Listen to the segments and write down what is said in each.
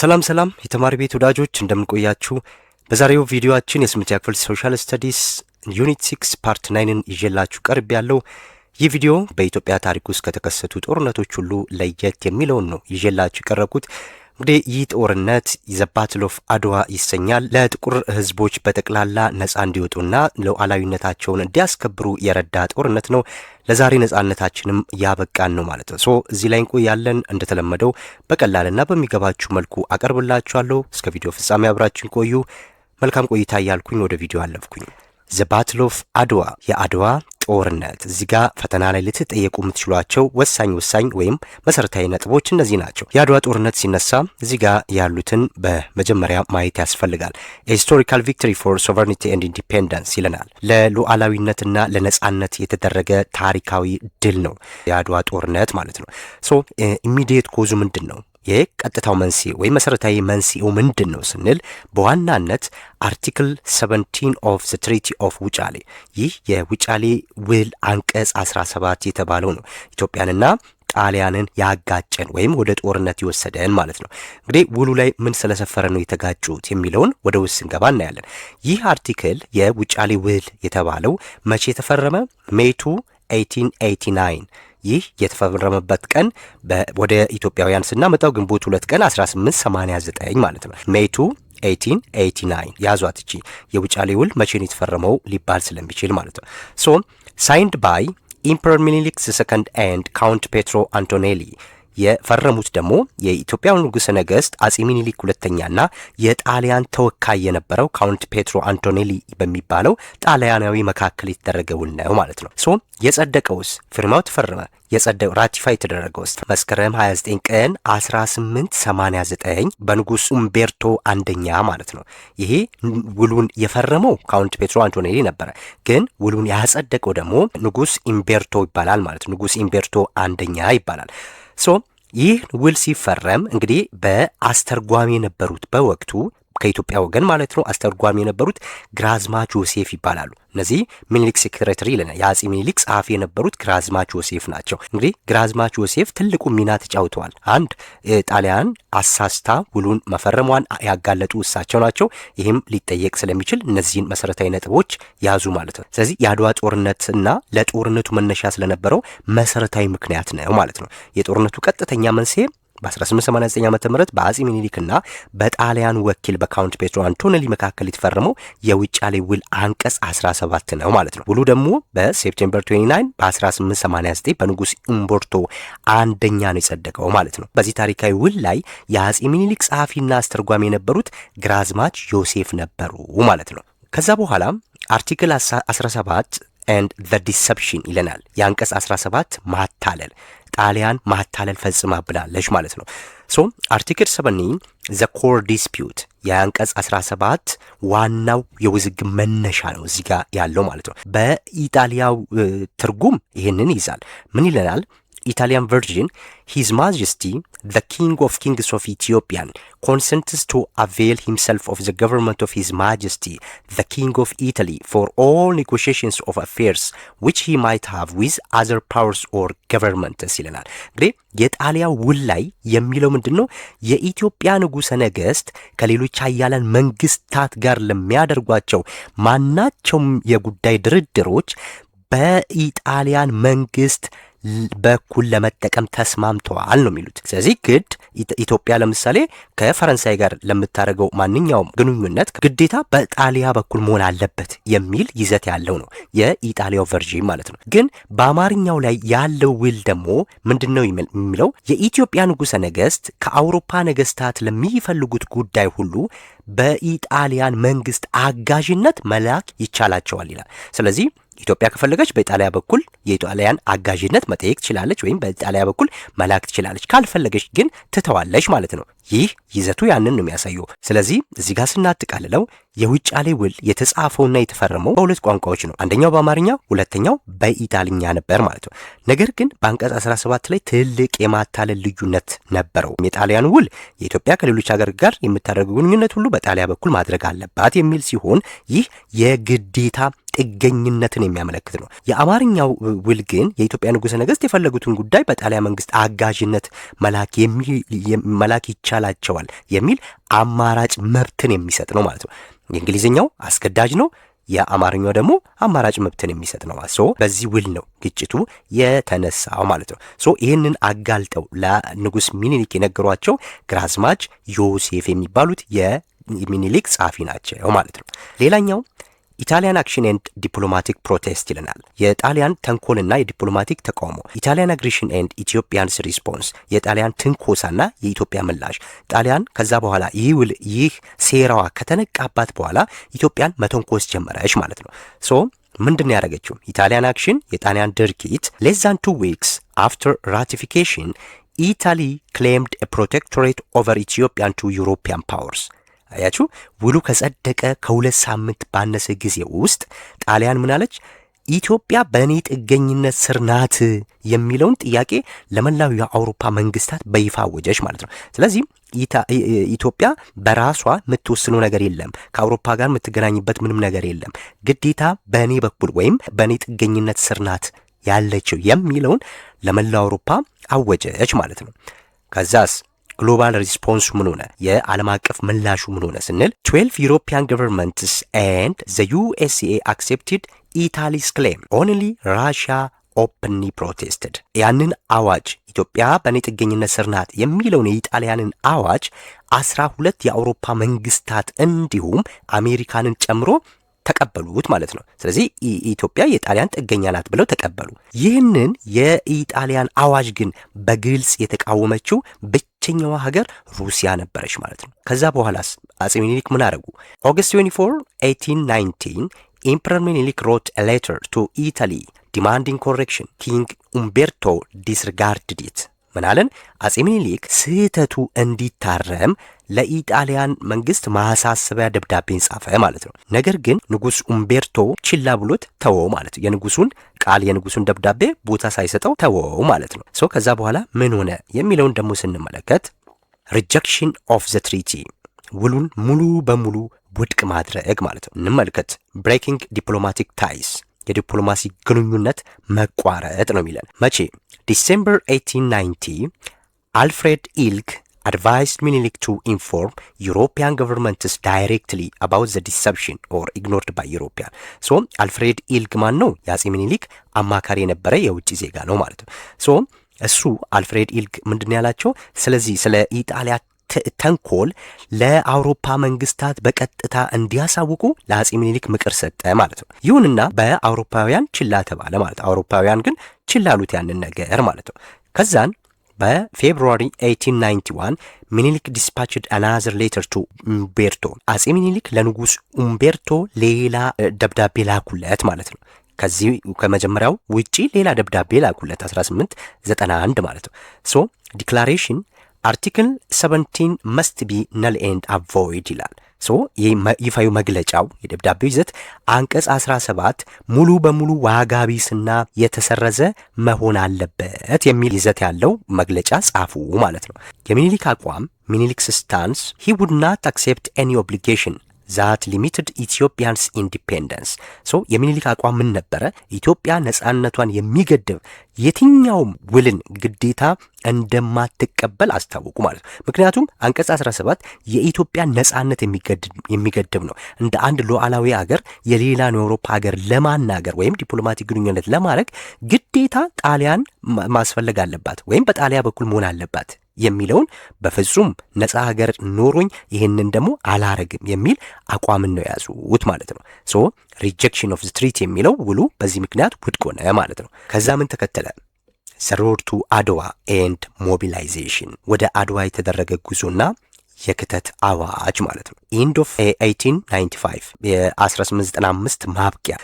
ሰላም የተማሪ ቤት ወዳጆች እንደምን ቆያችሁ? በዛሬው ቪዲዮአችን የስምንተኛ ክፍል ሶሻል ስተዲስ ዩኒት 6 ፓርት 9ን ይዤላችሁ ቀርብ ያለው ይህ ቪዲዮ በኢትዮጵያ ታሪክ ውስጥ ከተከሰቱ ጦርነቶች ሁሉ ለየት የሚለውን ነው ይዤላችሁ ቀረብኩት። እንግዲህ ይህ ጦርነት ዘ ባትል ኦፍ አድዋ ይሰኛል። ለጥቁር ህዝቦች በጠቅላላ ነፃ እንዲወጡና ሉዓላዊነታቸውን እንዲያስከብሩ የረዳ ጦርነት ነው። ለዛሬ ነፃነታችንም ያበቃን ነው ማለት ነው። እዚህ ላይ እንቆያለን። እንደተለመደው በቀላልና በሚገባችሁ መልኩ አቀርብላችኋለሁ። እስከ ቪዲዮ ፍጻሜ አብራችን ቆዩ። መልካም ቆይታ እያልኩኝ ወደ ቪዲዮ አለፍኩኝ። ዘ ባትል ኦፍ አድዋ የአድዋ ጦርነት። እዚህ ጋር ፈተና ላይ ልትጠየቁ የምትችሏቸው ወሳኝ ወይም መሰረታዊ ነጥቦች እነዚህ ናቸው። የአድዋ ጦርነት ሲነሳ እዚህ ጋር ያሉትን በመጀመሪያ ማየት ያስፈልጋል። ሂስቶሪካል ቪክቶሪ ፎር ሶቨርኒቲ ኤንድ ኢንዲፔንደንስ ይለናል። ለሉዓላዊነትና ለነጻነት የተደረገ ታሪካዊ ድል ነው የአድዋ ጦርነት ማለት ነው። ኢሚዲየት ኮዙ ምንድን ነው? የቀጥታው መንስኤ ወይም መሰረታዊ መንስኤው ምንድን ነው ስንል በዋናነት አርቲክል 17 ኦፍ ዘ ትሪቲ ኦፍ ውጫሌ፣ ይህ የውጫሌ ውል አንቀጽ 17 የተባለው ነው ኢትዮጵያንና ጣሊያንን ያጋጨን ወይም ወደ ጦርነት ይወሰደን ማለት ነው። እንግዲህ ውሉ ላይ ምን ስለሰፈረ ነው የተጋጩት የሚለውን ወደ ውስጥ እንገባ እናያለን። ይህ አርቲክል የውጫሌ ውል የተባለው መቼ ተፈረመ? ሜይ 1889 ይህ የተፈረመበት ቀን ወደ ኢትዮጵያውያን ስናመጣው ግንቦት 2 ቀን 1889 ማለት ነው። ሜይ 1889 ያዟት። እቺ የውጫሌ ውል መቼ ነው የተፈረመው ሊባል ስለሚችል ማለት ነው። ሳይንድ ባይ ኢምፐረር ሚኒሊክ ሰከንድ ኤንድ ካውንት ፔትሮ አንቶኔሊ የፈረሙት ደግሞ የኢትዮጵያው ንጉሠ ነገሥት አጼ ሚኒሊክ ሁለተኛና የጣሊያን ተወካይ የነበረው ካውንት ፔትሮ አንቶኔሊ በሚባለው ጣሊያናዊ መካከል የተደረገ ውል ነው ማለት ነው። የጸደቀውስ ፊርማው ተፈረመ። የጸደቀው ራቲፋይ የተደረገውስ መስከረም 29 ቀን 1889 በንጉስ ኡምቤርቶ አንደኛ ማለት ነው። ይሄ ውሉን የፈረመው ካውንት ፔትሮ አንቶኔሊ ነበረ፣ ግን ውሉን ያጸደቀው ደግሞ ንጉስ ኢምቤርቶ ይባላል ማለት ነው። ንጉስ ኢምቤርቶ አንደኛ ይባላል። ይህ ውል ሲፈረም እንግዲህ በአስተርጓሚ የነበሩት በወቅቱ ከኢትዮጵያ ወገን ማለት ነው አስተርጓሚ የነበሩት ግራዝማች ዮሴፍ ይባላሉ። እነዚህ ሚኒሊክ ሴክሬታሪ ይለናል። የአጼ ሚኒሊክ ጸሐፊ የነበሩት ግራዝማች ዮሴፍ ናቸው። እንግዲህ ግራዝማች ዮሴፍ ትልቁ ሚና ተጫውተዋል። አንድ ጣሊያን አሳስታ ውሉን መፈረሟን ያጋለጡ እሳቸው ናቸው። ይህም ሊጠየቅ ስለሚችል እነዚህን መሰረታዊ ነጥቦች ያዙ ማለት ነው። ስለዚህ የአድዋ ጦርነትና ለጦርነቱ መነሻ ስለነበረው መሰረታዊ ምክንያት ነው ማለት ነው። የጦርነቱ ቀጥተኛ መንስኤ በ1889 ዓመተ ምህረት በአጼ ሚኒሊክና በጣሊያን ወኪል በካውንት ፔትሮ አንቶኔሊ መካከል የተፈረመው የውጫሌ ውል አንቀጽ 17 ነው ማለት ነው። ውሉ ደግሞ በሴፕቴምበር 29 በ1889 በንጉስ ኡምቤርቶ አንደኛ ነው የጸደቀው ማለት ነው። በዚህ ታሪካዊ ውል ላይ የአጼ ሚኒሊክ ጸሐፊና አስተርጓሚ የነበሩት ግራዝማች ዮሴፍ ነበሩ ማለት ነው። ከዛ በኋላ አርቲክል 17 and the deception ይለናል። የአንቀጽ 17 ማታለል፣ ጣሊያን ማታለል ፈጽማብናለች ማለት ነው። አርቲክል 7 the core dispute የአንቀጽ 17 ዋናው የውዝግብ መነሻ ነው እዚህ ጋር ያለው ማለት ነው። በኢጣሊያው ትርጉም ይሄንን ይዛል። ምን ይለናል? Italian version, His Majesty, the King of Kings of Ethiopian, consents to avail himself of the government of His Majesty, the King of Italy, for all negotiations of affairs which he might have with other powers or governments ይለናል። እንግዲህ የጣሊያ ውል ላይ የሚለው ምንድን ነው? የኢትዮጵያ ንጉሠ ነገሥት ከሌሎች ኃያላን መንግስታት ጋር ለሚያደርጓቸው ማናቸውም የጉዳይ ድርድሮች በኢጣሊያን መንግስት በኩል ለመጠቀም ተስማምተዋል ነው የሚሉት። ስለዚህ ግድ ኢትዮጵያ ለምሳሌ ከፈረንሳይ ጋር ለምታደርገው ማንኛውም ግንኙነት ግዴታ በጣሊያ በኩል መሆን አለበት የሚል ይዘት ያለው ነው የኢጣሊያው ቨርዥን ማለት ነው። ግን በአማርኛው ላይ ያለው ውል ደግሞ ምንድነው የሚለው? የኢትዮጵያ ንጉሠ ነገሥት ከአውሮፓ ነገስታት ለሚፈልጉት ጉዳይ ሁሉ በኢጣሊያን መንግስት አጋዥነት መላክ ይቻላቸዋል ይላል። ስለዚህ ኢትዮጵያ ከፈለገች በኢጣሊያ በኩል የኢጣሊያን አጋዥነት መጠየቅ ትችላለች፣ ወይም በኢጣሊያ በኩል መላክ ትችላለች። ካልፈለገች ግን ትተዋለች ማለት ነው። ይህ ይዘቱ ያንን ነው የሚያሳየው። ስለዚህ እዚህ ጋር ስናጠቃልለው የውጫሌ ውል የተጻፈውና የተፈረመው በሁለት ቋንቋዎች ነው። አንደኛው በአማርኛ፣ ሁለተኛው በኢጣሊኛ ነበር ማለት ነው። ነገር ግን በአንቀጽ 17 ላይ ትልቅ የማታለል ልዩነት ነበረው። የጣሊያን ውል የኢትዮጵያ ከሌሎች ሀገር ጋር የምታደርገው ግንኙነት ሁሉ በጣሊያ በኩል ማድረግ አለባት የሚል ሲሆን ይህ የግዴታ ጥገኝነትን የሚያመለክት ነው። የአማርኛው ውል ግን የኢትዮጵያ ንጉሠ ነገሥት የፈለጉትን ጉዳይ በጣሊያን መንግስት አጋዥነት መላክ ይቻላል ይሻላቸዋል የሚል አማራጭ መብትን የሚሰጥ ነው ማለት ነው። የእንግሊዝኛው አስገዳጅ ነው፣ የአማርኛው ደግሞ አማራጭ መብትን የሚሰጥ ነው። በዚህ ውል ነው ግጭቱ የተነሳው ማለት ነው። ይህንን አጋልጠው ለንጉስ ሚኒሊክ የነገሯቸው ግራዝማች ዮሴፍ የሚባሉት የሚኒሊክ ጸሐፊ ናቸው ማለት ነው። ሌላኛው ኢታሊያን አክሽን ኤንድ ዲፕሎማቲክ ፕሮቴስት ይለናል። የጣሊያን ተንኮልና የዲፕሎማቲክ ተቃውሞ፣ ኢታሊያን አግሬሽን ኤንድ ኢትዮጵያንስ ሪስፖንስ፣ የጣሊያን ትንኮሳና የኢትዮጵያ ምላሽ። ጣሊያን ከዛ በኋላ ይህ ሴራዋ ከተነቃባት በኋላ ኢትዮጵያን መተንኮስ ጀመረች ማለት ነው። ምንድን ነው ያደረገችው? ኢታሊያን አክሽን የጣሊያን ድርጊት less than 2 weeks after ratification Italy claimed a protectorate over Ethiopian to European powers። አያችሁ፣ ውሉ ከጸደቀ ከ2 ሳምንት ባነሰ ጊዜ ውስጥ ጣሊያን ምን አለች? ኢትዮጵያ በእኔ ጥገኝነት ስር ናት የሚለውን ጥያቄ ለመላው የአውሮፓ መንግስታት በይፋ አወጀች ማለት ነው። ስለዚህ ኢትዮጵያ በራሷ የምትወስነው ነገር የለም፣ ከአውሮፓ ጋር የምትገናኝበት ምንም ነገር የለም፣ ግዴታ በእኔ በኩል ወይም በእኔ ጥገኝነት ስር ናት ያለችው የሚለውን ለመላው አውሮፓ አወጀች ማለት ነው። ከዛስ ግሎባል ሪስፖንሱ ምን ሆነ? የዓለም አቀፍ ምላሹ ምን ሆነ ስንል 12 ዩሮፒያን ገቨርንመንትስ ኤንድ ዘ ዩኤስኤ አክሴፕትድ ኢታሊስ ክሌም ኦንሊ ራሽያ ኦፕንሊ ፕሮቴስትድ። ያንን አዋጅ ኢትዮጵያ በእኔ ጥገኝነት ስር ናት የሚለውን የኢጣሊያንን አዋጅ 12 የአውሮፓ መንግስታት እንዲሁም አሜሪካንን ጨምሮ ተቀበሉት ማለት ነው። ስለዚህ ኢትዮጵያ የጣሊያን ጥገኛ ናት ብለው ተቀበሉ። ይህንን የኢጣሊያን አዋጅ ግን በግልጽ የተቃወመችው ብቸኛዋ ሀገር ሩሲያ ነበረች ማለት ነው። ከዛ በኋላስ አጼ ሚኒሊክ ምን አደረጉ? ኦገስት 24 1819 ኢምፐረር ሚኒሊክ ሮት a letter to Italy demanding correction. ኪንግ ኡምቤርቶ disregarded it። ምን አለን? አጼ ሚኒሊክ ስህተቱ እንዲታረም ለኢጣሊያን መንግስት ማሳሰቢያ ደብዳቤን ጻፈ ማለት ነው። ነገር ግን ንጉስ ኡምቤርቶ ችላ ብሎት ተወው ማለት ነው። የንጉሱን ቃል የንጉሱን ደብዳቤ ቦታ ሳይሰጠው ተወው ማለት ነው። ከዛ በኋላ ምን ሆነ የሚለውን ደግሞ ስንመለከት ሪጀክሽን ኦፍ ዘ ትሪቲ፣ ውሉን ሙሉ በሙሉ ውድቅ ማድረግ ማለት ነው። እንመልከት። ብሬኪንግ ዲፕሎማቲክ ታይስ፣ የዲፕሎማሲ ግንኙነት መቋረጥ ነው የሚለን። መቼ? ዲሴምበር 1890 አልፍሬድ ኢልክ advised Menelik to inform European governments directly about the deception or ignored by European. አልፍሬድ ኢልክ ማን ነው? የአጼ ሚኒሊክ አማካሪ የነበረ የውጭ ዜጋ ነው ማለት ነው። እሱ አልፍሬድ ኢልክ ምንድን ያላቸው? ስለዚህ ስለ ኢጣሊያ ተንኮል ለአውሮፓ መንግስታት በቀጥታ እንዲያሳውቁ ለአጼ ሚኒሊክ ምክር ሰጠ ማለት ነው። ይሁንና በአውሮፓውያን ችላ ተባለ ማለት ነው። አውሮፓውያን ግን ችላ አሉት ያንን ነገር ማለት ነው። ከዛን በፌብሩዋሪ 1891 ሚኒሊክ ዲስፓችድ አናዘር ሌተር ቱ ኡምቤርቶ። አጼ ሚኒሊክ ለንጉስ ኡምቤርቶ ሌላ ደብዳቤ ላኩለት ማለት ነው። ከዚህ ከመጀመሪያው ውጪ ሌላ ደብዳቤ ላኩለት 1891 ማለት ነው። ዲክላሬሽን አርቲክል 17 መስት ቢ ነል ኤንድ አቮይድ ይላል። ይፋዊ መግለጫው የደብዳቤው ይዘት አንቀጽ 17 ሙሉ በሙሉ ዋጋ ቢስና የተሰረዘ መሆን አለበት የሚል ይዘት ያለው መግለጫ ጻፉ ማለት ነው። የሚኒሊክ አቋም ሚኒሊክስ ስታንስ he would not accept any obligation that limited Ethiopians independence። የሚኒሊክ አቋም ምን ነበረ? ኢትዮጵያ ነጻነቷን የሚገድብ የትኛውም ውልን ግዴታ እንደማትቀበል አስታወቁ ማለት ነው። ምክንያቱም አንቀጽ 17 የኢትዮጵያ ነጻነት የሚገድብ ነው። እንደ አንድ ሉዓላዊ ሀገር የሌላን የአውሮፓ ሀገር ለማናገር ወይም ዲፕሎማቲክ ግንኙነት ለማድረግ ግዴታ ጣሊያን ማስፈለግ አለባት ወይም በጣሊያ በኩል መሆን አለባት የሚለውን በፍጹም ነጻ ሀገር ኖሮኝ ይህንን ደግሞ አላረግም የሚል አቋምን ነው ያዙት ማለት ነው። ሪጀክሽን ኦፍ ዘ ትሪቲ የሚለው ውሉ በዚህ ምክንያት ውድቅ ሆነ ማለት ነው። ከዛ ምን ተከተለ? ዘ ሮድ ቱ አድዋ ኤንድ ሞቢላይዜሽን፣ ወደ አድዋ የተደረገ ጉዞና የክተት አዋጅ ማለት ነው። ኢንድ ኦፍ 1895 የ1895 ማብቂያ።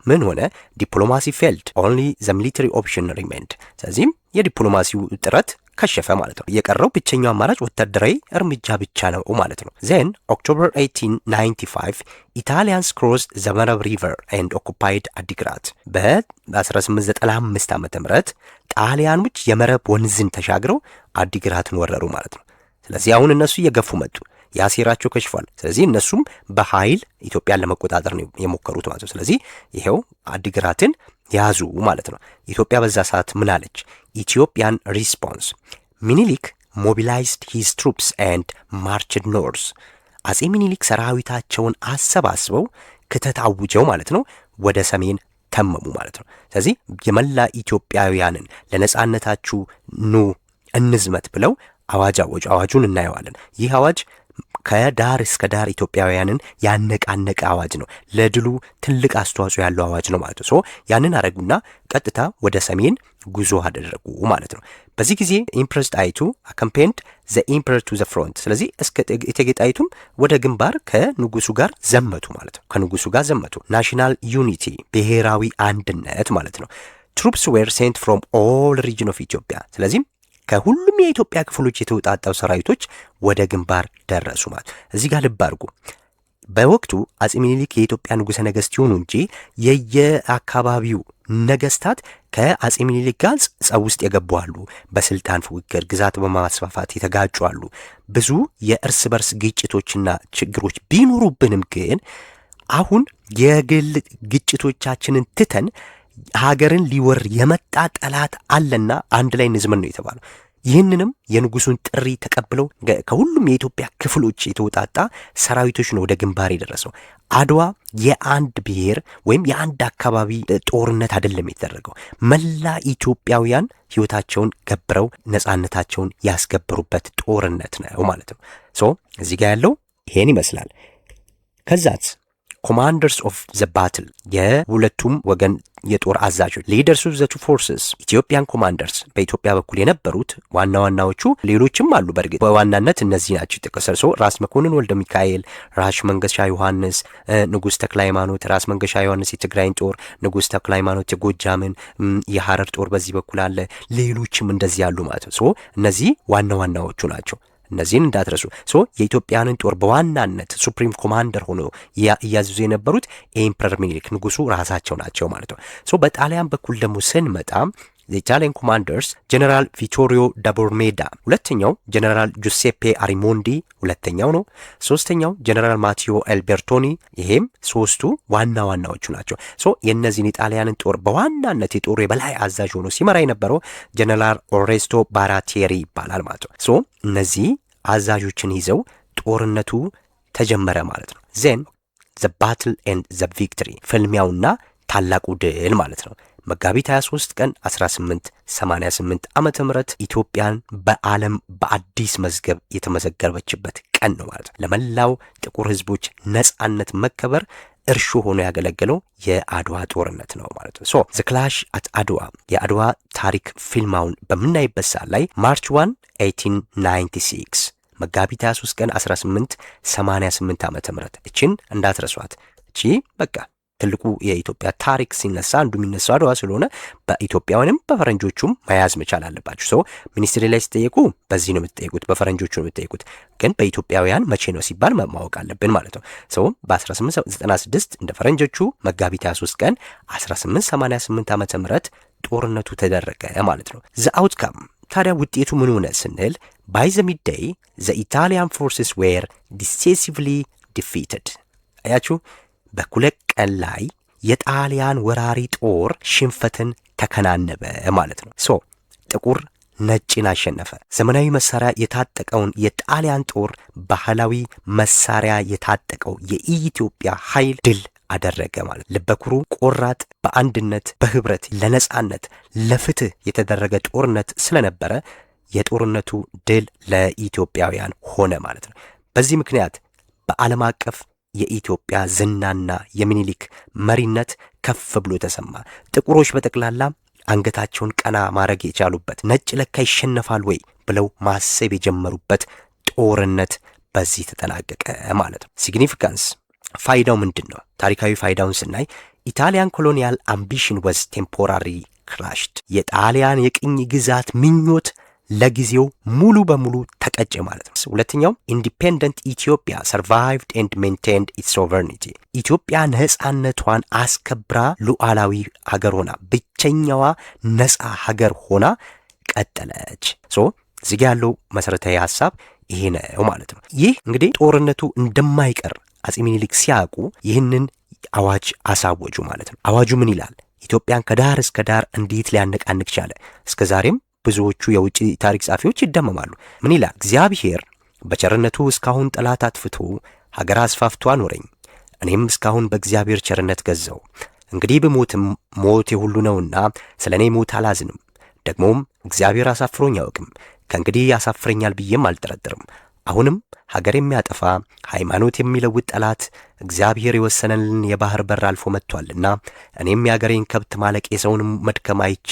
ምን ሆነ? ዲፕሎማሲ ፌልድ ኦንሊ ዘ ሚሊተሪ ኦፕሽን ሪሜንድ። ስለዚህም የዲፕሎማሲው ጥረት ከሸፈ ማለት ነው። የቀረው ብቸኛው አማራጭ ወታደራዊ እርምጃ ብቻ ነው ማለት ነው። ዜን ኦክቶበር 1895 ኢታሊያንስ ክሮስድ ዘ መረብ ሪቨር ኤንድ ኦኩፓይድ አዲግራት። በ1895 ዓ.ም ጣሊያኖች የመረብ ወንዝን ተሻግረው አዲግራትን ወረሩ ማለት ነው። ስለዚህ አሁን እነሱ እየገፉ መጡ። ያሴራቸው ከሽፏል። ስለዚህ እነሱም በኃይል ኢትዮጵያን ለመቆጣጠር ነው የሞከሩት ማለት ነው። ስለዚህ ይሄው አዲግራትን ያዙ ማለት ነው። ኢትዮጵያ በዛ ሰዓት ምን አለች? ኢትዮጵያን ሪስፖንስ። ሚኒሊክ mobilized his troops and marched north. አጼ ሚኒሊክ ሰራዊታቸውን አሰባስበው ክተት አውጀው ማለት ነው ወደ ሰሜን ተመሙ ማለት ነው። ስለዚህ የመላ ኢትዮጵያውያንን ለነጻነታችሁ ኑ እንዝመት ብለው አዋጅ አወጁ። አዋጁን እናየዋለን። ይህ አዋጅ ከዳር እስከ ዳር ኢትዮጵያውያንን ያነቃነቀ አዋጅ ነው። ለድሉ ትልቅ አስተዋጽኦ ያለው አዋጅ ነው ማለት ነው። ሶ ያንን አረጉና ቀጥታ ወደ ሰሜን ጉዞ አደረጉ ማለት ነው። በዚህ ጊዜ ኢምፕረስ ጣይቱ አካምፔንድ ዘ ኢምፐረር ቱ ዘ ፍሮንት። ስለዚህ እቴጌ ጣይቱም ወደ ግንባር ከንጉሱ ጋር ዘመቱ ማለት ነው። ከንጉሱ ጋር ዘመቱ። ናሽናል ዩኒቲ ብሔራዊ አንድነት ማለት ነው። ትሩፕስ ዌር ሴንት ፍሮም ኦል ሪጅን ኦፍ ኢትዮጵያ። ስለዚህም ከሁሉም የኢትዮጵያ ክፍሎች የተውጣጣው ሰራዊቶች ወደ ግንባር ደረሱ ማለት። እዚህ ጋር ልብ አድርጉ። በወቅቱ አጼ ሚኒሊክ የኢትዮጵያ ንጉሠ ነገሥት ይሁኑ እንጂ የየአካባቢው ነገስታት ከአጼ ሚኒሊክ ጋር ጸብ ውስጥ የገቡ አሉ። በስልጣን ፉክክር ግዛት በማስፋፋት የተጋጩ አሉ። ብዙ የእርስ በርስ ግጭቶችና ችግሮች ቢኖሩብንም ግን አሁን የግል ግጭቶቻችንን ትተን ሀገርን ሊወር የመጣ ጠላት አለና አንድ ላይ እንዝመን ነው የተባለው። ይህንንም የንጉሱን ጥሪ ተቀብለው ከሁሉም የኢትዮጵያ ክፍሎች የተውጣጣ ሰራዊቶች ነው ወደ ግንባር የደረሰው። አድዋ የአንድ ብሔር ወይም የአንድ አካባቢ ጦርነት አይደለም የተደረገው። መላ ኢትዮጵያውያን ህይወታቸውን ገብረው ነጻነታቸውን ያስከበሩበት ጦርነት ነው ማለት ነው። ሶ እዚህ ጋር ያለው ይሄን ይመስላል። ከዛት ኮማንደርስ ኦፍ ዘ ባትል የሁለቱም ወገን የጦር አዛዦች ሊደርስ ኦፍ ዘ ቱ ፎርስስ ኢትዮጵያን ኮማንደርስ በኢትዮጵያ በኩል የነበሩት ዋና ዋናዎቹ ሌሎችም አሉ። በእርግጥ በዋናነት እነዚህ ናቸው የተጠቀሰው። ራስ መኮንን ወልደ ሚካኤል፣ ራስ መንገሻ ዮሐንስ፣ ንጉስ ተክለ ሃይማኖት፣ ራስ መንገሻ ዮሐንስ የትግራይን ጦር፣ ንጉስ ተክለ ሃይማኖት የጎጃምን፣ የሐረር ጦር በዚህ በኩል አለ። ሌሎችም እንደዚህ ያሉ ማለት ነው። ሶ እነዚህ ዋና ዋናዎቹ ናቸው። እነዚህን እንዳትረሱ። ሶ የኢትዮጵያንን ጦር በዋናነት ሱፕሪም ኮማንደር ሆኖ እያዘዙ የነበሩት ኤምፐረር ሚኒሊክ ንጉሱ ራሳቸው ናቸው ማለት ነው። ሶ በጣሊያን በኩል ደግሞ ስንመጣ የኢታሊያን ኮማንደርስ ጀነራል ቪቶሪዮ ዳቦርሜዳ፣ ሁለተኛው ጀነራል ጁሴፔ አሪሞንዲ ሁለተኛው ነው። ሶስተኛው ጀነራል ማቴዎ አልቤርቶኒ፣ ይሄም ሶስቱ ዋና ዋናዎቹ ናቸው። ሶ የእነዚህን የጣሊያንን ጦር በዋናነት የጦሩ የበላይ አዛዥ ሆኖ ሲመራ የነበረው ጀነራል ኦሬስቶ ባራቴሪ ይባላል ማለት ነው። ሶ እነዚህ አዛዦችን ይዘው ጦርነቱ ተጀመረ ማለት ነው። ዜን ዘ ባትል ኤንድ ዘ ቪክትሪ፣ ፍልሚያውና ታላቁ ድል ማለት ነው። መጋቢት 23 ቀን 1888 ዓመተ ምህረት ኢትዮጵያን በዓለም በአዲስ መዝገብ የተመዘገበችበት ቀን ነው ማለት ነው። ለመላው ጥቁር ህዝቦች ነጻነት መከበር እርሾ ሆኖ ያገለገለው የአድዋ ጦርነት ነው ማለት ነው። ሶ ዘ ክላሽ አት አድዋ የአድዋ ታሪክ ፊልማውን በምናይበት ሰዓት ላይ ማርች 1 1896 መጋቢት 23 ቀን 1888 ዓመተ ምህረት እቺን እንዳትረሷት። እቺ በቃ ትልቁ የኢትዮጵያ ታሪክ ሲነሳ አንዱ የሚነሳው አድዋ ስለሆነ በኢትዮጵያውያንም በፈረንጆቹም መያዝ መቻል አለባችሁ። ሰው ሚኒስትሪ ላይ ሲጠየቁ በዚህ ነው የምትጠይቁት፣ በፈረንጆቹ ነው የምትጠይቁት። ግን በኢትዮጵያውያን መቼ ነው ሲባል ማወቅ አለብን ማለት ነው። ሰው በ1896 እንደ ፈረንጆቹ መጋቢት 23 ቀን 1888 ዓመተ ምህረት ጦርነቱ ተደረገ ማለት ነው። ዘ አውትካም ታዲያ ውጤቱ ምን ሆነ ስንል ባይ ዘ ሚድዴይ ዘ ኢታሊያን ፎርስስ ዌር ዲሲሲቭሊ ዲፊትድ። አያችሁ በኩለ ቀን ላይ የጣሊያን ወራሪ ጦር ሽንፈትን ተከናነበ ማለት ነው። ሶ ጥቁር ነጭን አሸነፈ። ዘመናዊ መሳሪያ የታጠቀውን የጣሊያን ጦር ባህላዊ መሳሪያ የታጠቀው የኢትዮጵያ ኃይል ድል አደረገ ማለት። ልበኩሩ ቆራጥ፣ በአንድነት በህብረት ለነጻነት ለፍትህ የተደረገ ጦርነት ስለነበረ የጦርነቱ ድል ለኢትዮጵያውያን ሆነ ማለት ነው። በዚህ ምክንያት በዓለም አቀፍ የኢትዮጵያ ዝናና የሚኒሊክ መሪነት ከፍ ብሎ ተሰማ። ጥቁሮች በጠቅላላ አንገታቸውን ቀና ማድረግ የቻሉበት፣ ነጭ ለካ ይሸነፋል ወይ ብለው ማሰብ የጀመሩበት ጦርነት በዚህ ተጠናቀቀ ማለት ነው። ሲግኒፊካንስ ፋይዳው ምንድን ነው? ታሪካዊ ፋይዳውን ስናይ ኢታሊያን ኮሎኒያል አምቢሽን ወዝ ቴምፖራሪ ክራሽድ። የጣሊያን የቅኝ ግዛት ምኞት ለጊዜው ሙሉ በሙሉ ተቀጨ ማለት ነው። ሁለተኛው ኢንዲፔንደንት ኢትዮጵያ ሰርቫይቭድ ኤንድ ሜንቴንድ ኢትስ ሶቨርኒቲ። ኢትዮጵያ ነጻነቷን አስከብራ ሉዓላዊ ሀገር ሆና ብቸኛዋ ነጻ ሀገር ሆና ቀጠለች። እዚህ ጋ ያለው መሰረታዊ ሀሳብ ይሄ ነው ማለት ነው። ይህ እንግዲህ ጦርነቱ እንደማይቀር አጼ ሚኒሊክ ሲያውቁ ይህንን አዋጅ አሳወጁ ማለት ነው። አዋጁ ምን ይላል? ኢትዮጵያን ከዳር እስከ ዳር እንዴት ሊያነቃንቅ ቻለ? እስከ ዛሬም ብዙዎቹ የውጭ ታሪክ ጻፊዎች ይደመማሉ። ምን ይላል? እግዚአብሔር በቸርነቱ እስካሁን ጠላት አጥፍቶ ሀገር አስፋፍቶ አኖረኝ። እኔም እስካሁን በእግዚአብሔር ቸርነት ገዛው። እንግዲህ ብሞትም ሞት የሁሉ ነውና ስለ እኔ ሞት አላዝንም። ደግሞም እግዚአብሔር አሳፍሮኝ አያውቅም፣ ከእንግዲህ ያሳፍረኛል ብዬም አልጠረጥርም። አሁንም ሀገር የሚያጠፋ ሃይማኖት የሚለውጥ ጠላት እግዚአብሔር የወሰነልን የባህር በር አልፎ መጥቷልና እኔም የአገሬን ከብት ማለቅ የሰውንም መድከም አይቼ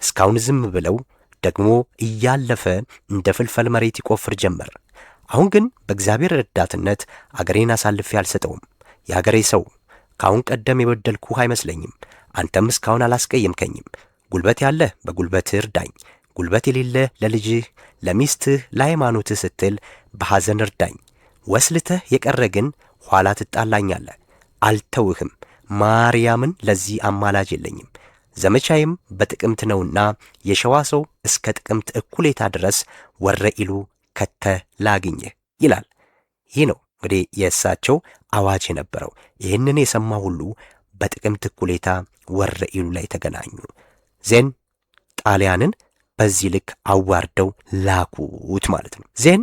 እስካሁን ዝም ብለው ደግሞ እያለፈ እንደ ፍልፈል መሬት ይቆፍር ጀመር። አሁን ግን በእግዚአብሔር ረዳትነት አገሬን አሳልፌ አልሰጠውም። የአገሬ ሰው ከአሁን ቀደም የበደልኩህ አይመስለኝም። አንተም እስካሁን አላስቀየምከኝም። ጉልበት ያለህ በጉልበትህ እርዳኝ፣ ጉልበት የሌለህ ለልጅህ፣ ለሚስትህ፣ ለሃይማኖትህ ስትል በሐዘን እርዳኝ። ወስልተህ የቀረ ግን ኋላ ትጣላኛለህ። አልተውህም። ማርያምን ለዚህ አማላጅ የለኝም። ዘመቻዬም በጥቅምት ነውና የሸዋ ሰው እስከ ጥቅምት እኩሌታ ድረስ ወረኢሉ ከተህ ላግኝህ ይላል። ይህ ነው እንግዲህ የእሳቸው አዋጅ የነበረው። ይህንን የሰማ ሁሉ በጥቅምት እኩሌታ ወረኢሉ ላይ ተገናኙ። ዜን ጣሊያንን በዚህ ልክ አዋርደው ላኩት ማለት ነው። ዜን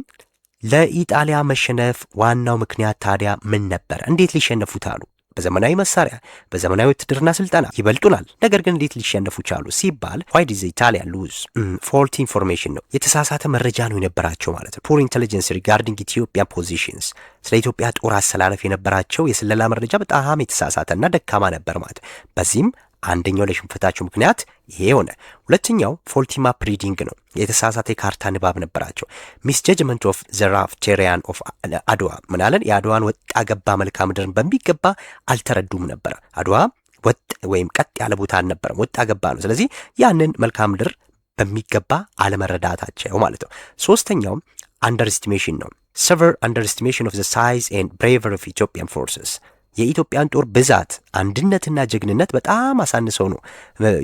ለኢጣሊያ መሸነፍ ዋናው ምክንያት ታዲያ ምን ነበር? እንዴት ሊሸነፉት አሉ? በዘመናዊ መሳሪያ፣ በዘመናዊ ውትድርና ስልጠና ይበልጡናል። ነገር ግን እንዴት ሊሸነፉ ቻሉ ሲባል ዋይ ዲድ ኢታሊያ ሉዝ? ፎልቲ ኢንፎርሜሽን ነው፣ የተሳሳተ መረጃ ነው የነበራቸው ማለት ነው። ፑር ኢንቴሊጀንስ ሪጋርዲንግ ኢትዮጵያ ፖዚሽንስ፣ ስለ ኢትዮጵያ ጦር አሰላለፍ የነበራቸው የስለላ መረጃ በጣም የተሳሳተና ደካማ ነበር ማለት። በዚህም አንደኛው ለሽንፈታቸው ምክንያት ይሄ ሆነ። ሁለተኛው ፎልቲ ማፕ ሪዲንግ ነው፣ የተሳሳተ የካርታ ንባብ ነበራቸው። ሚስጀጅመንት ኦፍ ዘ ራፍ ቴሪያን ኦፍ አድዋ ምናለን፣ የአድዋን ወጣ ገባ መልክዓ ምድርን በሚገባ አልተረዱም ነበር። አድዋ ወጥ ወይም ቀጥ ያለ ቦታ አልነበረም፣ ወጣ ገባ ነው። ስለዚህ ያንን መልክዓ ምድር በሚገባ አለመረዳታቸው ማለት ነው። ሶስተኛው አንደርስቲሜሽን ነው፣ ሰቨር አንደርስቲሜሽን ኦፍ ዘ ሳይዝ ኤንድ ብሬቨሪ ኦፍ ኢትዮጵያን ፎርስስ፣ የኢትዮጵያን ጦር ብዛት አንድነትና ጀግንነት በጣም አሳንሰው ነው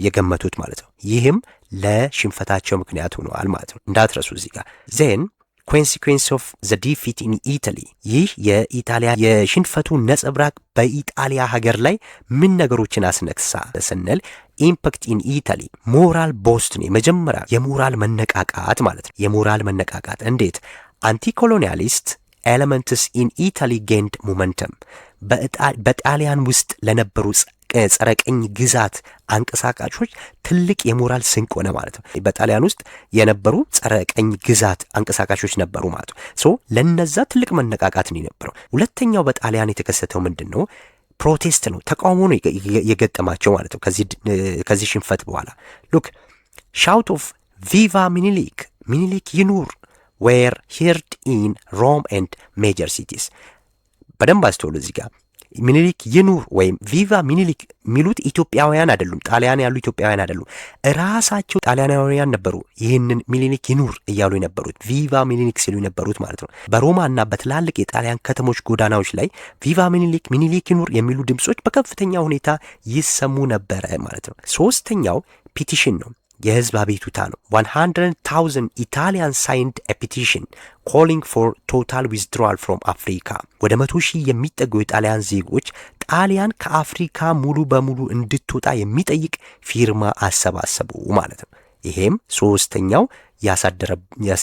የገመቱት ማለት ነው። ይህም ለሽንፈታቸው ምክንያት ሆነዋል ማለት ነው። እንዳትረሱ እዚህ ጋር ዜን ኮንሲኩዌንስ ኦፍ ዘ ዲፊት ኢን ኢታሊ፣ ይህ የኢጣሊያ የሽንፈቱ ነጸብራቅ በኢጣሊያ ሀገር ላይ ምን ነገሮችን አስነክሳ ስንል ኢምፓክት ኢን ኢታሊ ሞራል ቦስት ነው። የመጀመሪያ የሞራል መነቃቃት ማለት ነው። የሞራል መነቃቃት እንዴት? አንቲኮሎኒያሊስት ኤለመንትስ ኢን ኢታሊ ጌንድ ሞመንተም፣ በጣሊያን ውስጥ ለነበሩ ጸረ ቅኝ ግዛት አንቀሳቃሾች ትልቅ የሞራል ስንቅ ሆነ ማለት ነው። በጣሊያን ውስጥ የነበሩ ጸረ ቅኝ ግዛት አንቀሳቃሾች ነበሩ ማለት ነው። ሶ ለነዛ ትልቅ መነቃቃት ነው የነበረው። ሁለተኛው በጣሊያን የተከሰተው ምንድን ነው? ፕሮቴስት ነው፣ ተቃውሞ ነው የገጠማቸው ማለት ነው። ከዚህ ሽንፈት በኋላ ሉክ ሻውት ኦፍ ቪቫ ሚኒሊክ፣ ሚኒሊክ ይኑር ዌር ሂርድ ኢን ሮም ኤንድ ሜጀር ሲቲስ። በደንብ አስተውሉ እዚህ ጋር ሚኒሊክ ይኑር ወይም ቪቫ ሚኒሊክ የሚሉት ኢትዮጵያውያን አይደሉም፣ ጣሊያን ያሉ ኢትዮጵያውያን አይደሉም። ራሳቸው ጣሊያናውያን ነበሩ ይህንን ሚኒሊክ ይኑር እያሉ የነበሩት፣ ቪቫ ሚኒሊክ ሲሉ የነበሩት ማለት ነው። በሮማና በትላልቅ የጣሊያን ከተሞች ጎዳናዎች ላይ ቪቫ ሚኒሊክ፣ ሚኒሊክ ይኑር የሚሉ ድምጾች በከፍተኛ ሁኔታ ይሰሙ ነበረ ማለት ነው። ሶስተኛው ፒቲሽን ነው፣ የህዝብ አቤቱታ ነው። 100,000 ኢታሊያን ሳይንድ ፔቲሽን ኮሊንግ ፎር ቶታል ዊዝድሮዋል ፍሮም አፍሪካ። ወደ 100,000 የሚጠጉ የጣሊያን ዜጎች ጣሊያን ከአፍሪካ ሙሉ በሙሉ እንድትወጣ የሚጠይቅ ፊርማ አሰባሰቡ ማለት ነው። ይሄም ሶስተኛው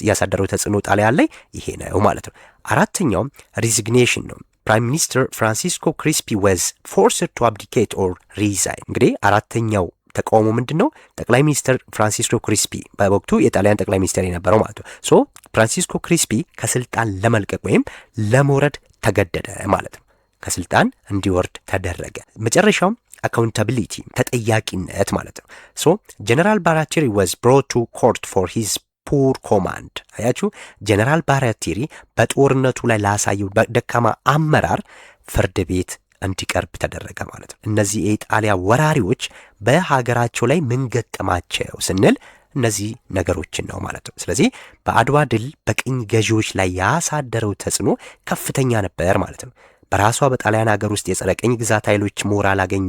ያሳደረው ተጽዕኖ ጣሊያን ላይ ይሄ ነው ማለት ነው። አራተኛው ሪዚግኔሽን ነው። ፕራይም ሚኒስትር ፍራንሲስኮ ክሪስፒ ወዝ ፎርስድ ቱ አብዲኬት ኦር ሪዛይን። እንግዲህ አራተኛው ተቃውሞ ምንድን ነው? ጠቅላይ ሚኒስትር ፍራንሲስኮ ክሪስፒ በወቅቱ የጣሊያን ጠቅላይ ሚኒስትር የነበረው ማለት ነው። ሶ ፍራንሲስኮ ክሪስፒ ከስልጣን ለመልቀቅ ወይም ለመውረድ ተገደደ ማለት ነው። ከስልጣን እንዲወርድ ተደረገ። መጨረሻውም አካውንታቢሊቲ ተጠያቂነት ማለት ነው። ሶ ጀነራል ባራቴሪ ወዝ ብሮት ቱ ኮርት ፎር ሂዝ ፑር ኮማንድ። አያችሁ፣ ጀነራል ባራቴሪ በጦርነቱ ላይ ላሳየው ደካማ አመራር ፍርድ ቤት እንዲቀርብ ተደረገ ማለት ነው። እነዚህ የኢጣሊያ ወራሪዎች በሀገራቸው ላይ ምን ገጠማቸው ስንል እነዚህ ነገሮችን ነው ማለት ነው። ስለዚህ በአድዋ ድል በቅኝ ገዢዎች ላይ ያሳደረው ተጽዕኖ ከፍተኛ ነበር ማለት ነው። በራሷ በጣሊያን ሀገር ውስጥ የጸረ ቅኝ ግዛት ኃይሎች ሞራል አገኙ።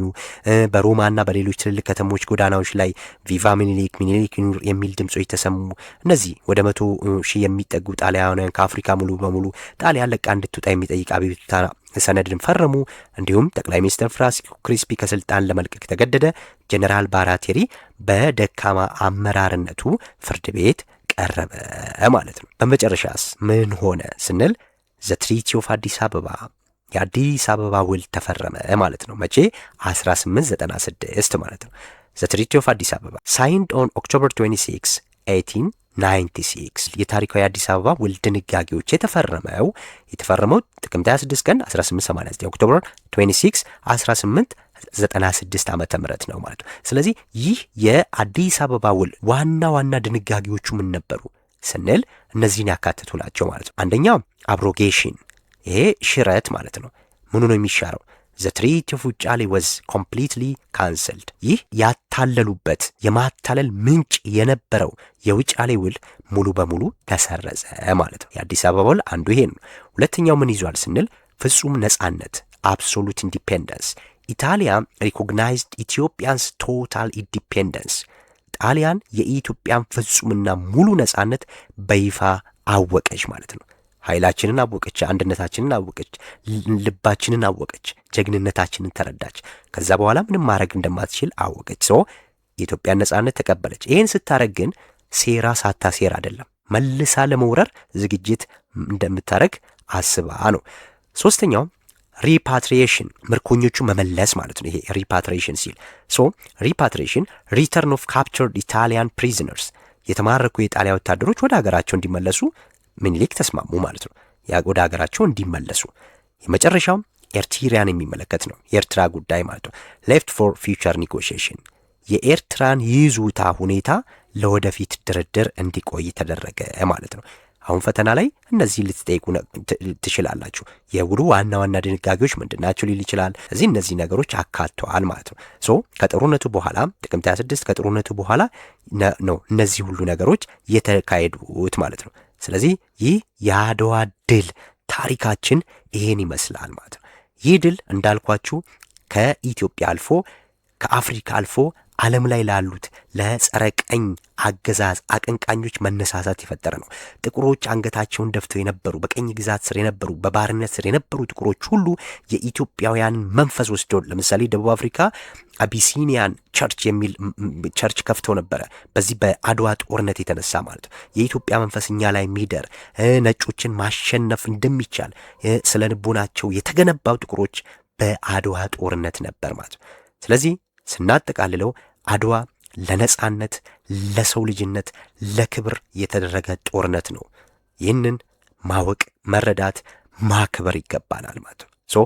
በሮማና በሌሎች ትልልቅ ከተሞች ጎዳናዎች ላይ ቪቫ ሚኒሊክ፣ ሚኒሊክ ይኑር የሚል ድምጾች ተሰሙ። እነዚህ ወደ 100,000 የሚጠጉ ጣሊያውያን ከአፍሪካ ሙሉ በሙሉ ጣሊያን ለቃ እንድትወጣ የሚጠይቅ አቤቱታ ሰነድን ፈረሙ። እንዲሁም ጠቅላይ ሚኒስትር ፍራንሲስ ክሪስፒ ከስልጣን ለመልቀቅ ተገደደ። ጀነራል ባራቴሪ በደካማ አመራርነቱ ፍርድ ቤት ቀረበ ማለት ነው። በመጨረሻስ ምን ሆነ ስንል ዘ ትሪቲ ኦፍ አዲስ አበባ የአዲስ አበባ ውል ተፈረመ ማለት ነው። መቼ? 1896 ማለት ነው። ዘ ትሪቲ ኦፍ አዲስ አበባ ሳይንድ ኦን ኦክቶበር 26 1896 የታሪካዊ አዲስ አበባ ውል ድንጋጌዎች የተፈረመው ጥቅምት 26 ቀን 1889 ኦክቶበር 26 1896 ዓመተ ምህረት ነው ማለት ነው። ስለዚህ ይህ የአዲስ አበባ ውል ዋና ዋና ድንጋጌዎቹ ምን ነበሩ ስንል እነዚህን ያካተቱ ናቸው ማለት ነው። አንደኛው አብሮጌሽን፣ ይሄ ሽረት ማለት ነው። ምኑ ነው የሚሻረው? ዘ ትሪቲ ኦፍ ውጫሌ ወዝ ኮምፕሊትሊ ካንሰልድ። ይህ ያታለሉበት የማታለል ምንጭ የነበረው የውጫሌ ውል ሙሉ በሙሉ ተሰረዘ ማለት ነው። የአዲስ አበባ ውል አንዱ ይሄ ነው። ሁለተኛው ምን ይዟል ስንል ፍጹም ነጻነት፣ አብሶሉት ኢንዲፔንደንስ። ኢታሊያ ሪኮግናይዝድ ኢትዮጵያንስ ቶታል ኢንዲፔንደንስ። ጣሊያን የኢትዮጵያን ፍጹምና ሙሉ ነጻነት በይፋ አወቀች ማለት ነው። ኃይላችንን አወቀች፣ አንድነታችንን አወቀች፣ ልባችንን አወቀች፣ ጀግንነታችንን ተረዳች። ከዛ በኋላ ምንም ማድረግ እንደማትችል አወቀች። ሰው የኢትዮጵያን ነጻነት ተቀበለች። ይህን ስታረግ ግን ሴራ ሳታሴር አይደለም፣ መልሳ ለመውረር ዝግጅት እንደምታረግ አስባ ነው። ሶስተኛው ሪፓትሪዬሽን፣ ምርኮኞቹ መመለስ ማለት ነው። ይሄ ሪፓትሪዬሽን ሲል ሪፓትሪዬሽን ሪተርን ኦፍ ካፕቸርድ ኢታሊያን ፕሪዝነርስ፣ የተማረኩ የጣሊያን ወታደሮች ወደ ሀገራቸው እንዲመለሱ ምኒልክ ተስማሙ ማለት ነው። ወደ ሀገራቸው እንዲመለሱ። የመጨረሻው ኤርትራን የሚመለከት ነው። የኤርትራ ጉዳይ ማለት ነው። ሌፍት ፎር ፊውቸር ኔጎሽዬሽን፣ የኤርትራን ይዞታ ሁኔታ ለወደፊት ድርድር እንዲቆይ ተደረገ ማለት ነው። አሁን ፈተና ላይ እነዚህ ልትጠይቁ ትችላላችሁ። የውሉ ዋና ዋና ድንጋጌዎች ምንድናቸው ሊል ይችላል። እዚህ እነዚህ ነገሮች አካተዋል ማለት ነው። ከጦርነቱ በኋላ ጥቅምት 26 ከጦርነቱ በኋላ ነው እነዚህ ሁሉ ነገሮች የተካሄዱት ማለት ነው። ስለዚህ ይህ የአድዋ ድል ታሪካችን ይሄን ይመስላል ማለት ነው። ይህ ድል እንዳልኳችሁ ከኢትዮጵያ አልፎ ከአፍሪካ አልፎ ዓለም ላይ ላሉት ለጸረ ቀኝ አገዛዝ አቀንቃኞች መነሳሳት የፈጠረ ነው። ጥቁሮች አንገታቸውን ደፍተው የነበሩ፣ በቀኝ ግዛት ስር የነበሩ፣ በባርነት ስር የነበሩ ጥቁሮች ሁሉ የኢትዮጵያውያንን መንፈስ ወስደው፣ ለምሳሌ ደቡብ አፍሪካ አቢሲኒያን ቸርች የሚል ቸርች ከፍተው ነበረ። በዚህ በአድዋ ጦርነት የተነሳ ማለት ነው። የኢትዮጵያ መንፈስ እኛ ላይ ሚደር ነጮችን ማሸነፍ እንደሚቻል ስለ ልቦናቸው የተገነባው ጥቁሮች በአድዋ ጦርነት ነበር ማለት ነው። ስለዚህ ስናጠቃልለው አድዋ ለነጻነት፣ ለሰው ልጅነት፣ ለክብር የተደረገ ጦርነት ነው። ይህንን ማወቅ፣ መረዳት፣ ማክበር ይገባናል ማለት ነው።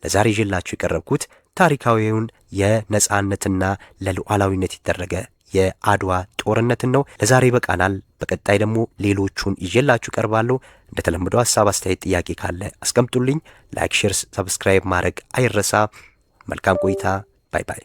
ለዛሬ ይዤላችሁ የቀረብኩት ታሪካዊውን የነጻነትና ለሉዓላዊነት የተደረገ የአድዋ ጦርነትን ነው። ለዛሬ በቃናል። በቀጣይ ደግሞ ሌሎቹን ይዤላችሁ ቀርባለሁ። እንደተለመደው ሐሳብ፣ አስተያየት፣ ጥያቄ ካለ አስቀምጡልኝ። ላይክ፣ ሼር፣ ሰብስክራይብ ማድረግ አይረሳ። መልካም ቆይታ። ባይ ባይ።